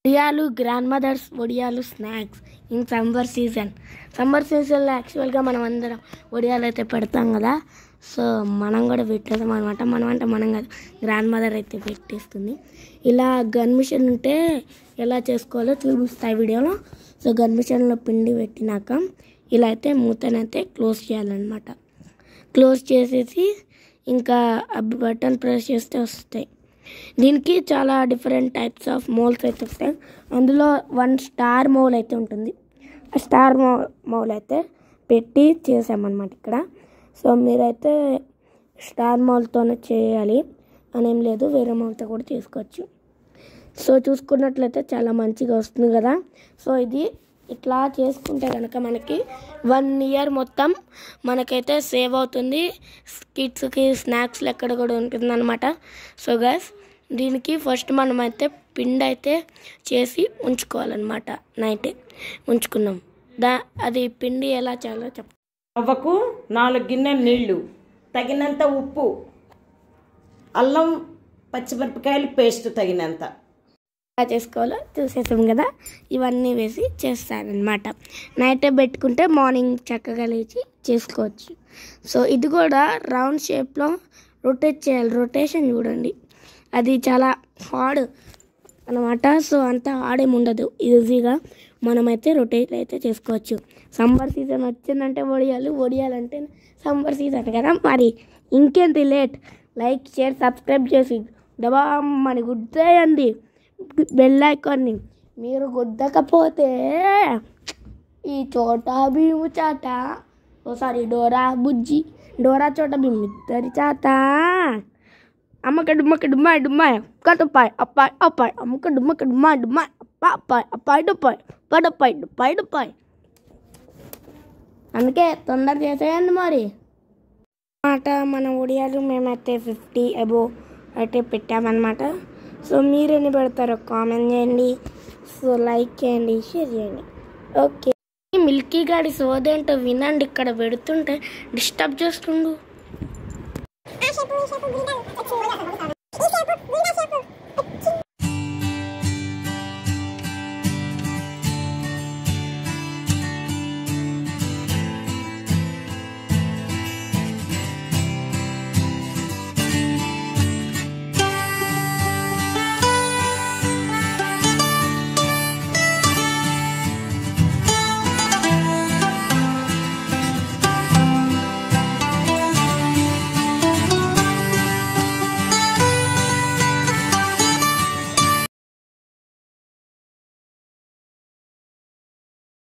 వడియాలు grand mothers వడియాలు snacks in summer సీజన్లో యాక్చువల్గా మనం అందరం వడియాలు అయితే పెడతాం కదా. సో మనం కూడా పెట్టేస్తాం అనమాట. మనం కాదు, గ్రాండ్ మదర్ అయితే పెట్టేస్తుంది. ఇలా గన్ మిషన్ ఉంటే ఎలా చేసుకోవాలో చూపిస్తాయి వీడియోలో. సో గన్ మిషన్లో పిండి పెట్టినాక ఇలా అయితే మూతనైతే క్లోజ్ చేయాలన్నమాట. క్లోజ్ చేసేసి ఇంకా బటన్ ప్రెస్ చేస్తే వస్తాయి. దీనికి చాలా డిఫరెంట్ టైప్స్ ఆఫ్ మోల్స్ అయితే వస్తాయి. అందులో 1 స్టార్ మోల్ అయితే ఉంటుంది. ఆ స్టార్ మోల్ అయితే పెట్టి చేసామన్నమాట ఇక్కడ. సో మీరైతే స్టార్ మోల్తోనే చేయాలి అనేం లేదు, వేరే మోల్తో కూడా చేసుకోవచ్చు. సో చూసుకున్నట్లయితే చాలా మంచిగా వస్తుంది కదా. సో ఇది ఇట్లా చేసుకుంటే కనుక మనకి 1 ఇయర్ మొత్తం మనకైతే సేవ్ అవుతుంది. కిడ్స్కి స్నాక్స్లు ఎక్కడ కూడా ఉంటుంది అనమాట. సో గైస్ దీనికి ఫస్ట్ మనమైతే పిండి అయితే చేసి ఉంచుకోవాలన్నమాట. నైట్ ఉంచుకున్నాం. అది పిండి ఎలా చేయాలో రవ్వకు 4 గిన్నెల నీళ్లు, తగినంత ఉప్పు, అల్లం పచ్చిమిరపకాయలు పేస్ట్ తగినంత. ఎలా చేసుకోవాలో చూసేసాం కదా. ఇవన్నీ వేసి చేస్తానన్నమాట. నైటే పెట్టుకుంటే మార్నింగ్ చక్కగా లేచి చేసుకోవచ్చు. సో ఇది కూడా రౌండ్ షేప్లో రొటేట్ చేయాలి. రొటేషన్ చూడండి, అది చాలా హార్డ్ అనమాట. సో అంత హార్డ్ ఏమి ఉండదు, ఈజీగా మనమైతే రొటేట్ అయితే చేసుకోవచ్చు. సమ్మర్ సీజన్ వచ్చిందంటే వడియాలంటే సమ్మర్ సీజన్ కదా. మరి ఇంకేంటి లేట్, లైక్ షేర్ సబ్స్క్రైబ్ చేసి డబామ్మని గుద్దేయండి బెల్ ఐకాన్ని. మీరు గుద్దకపోతే ఈ చోటా భీము చాట, డోరా బుజ్జి డోరా చోట భీము ఇద్దరి చాట. అమ్మక డుమ్మక డుమ్మాయి డుమ్మాయి కడుపాయి అప్పాయి అప్పాయి అమ్మక డుమ్మక డుమ్మాయి డుమ్మాయి అప్పాయి అప్పాయి డుప్పాయి పడపాయి డుప్పాయి డుప్పాయి. అందుకే తొందర చేసేయండి మరి మాట. మన వడియాలు మేమైతే 50 అబోవ్ అయితే పెట్టామన్నమాట. సో మీరెన్ని పెడతారో కామెంట్ చేయండి. సో లైక్ చేయండి, షేర్ చేయండి. ఓకే, మిల్కీ గాడి సోదేంటో వినండి. ఇక్కడ పెడుతుంటే డిస్టర్బ్ చేస్తుండు.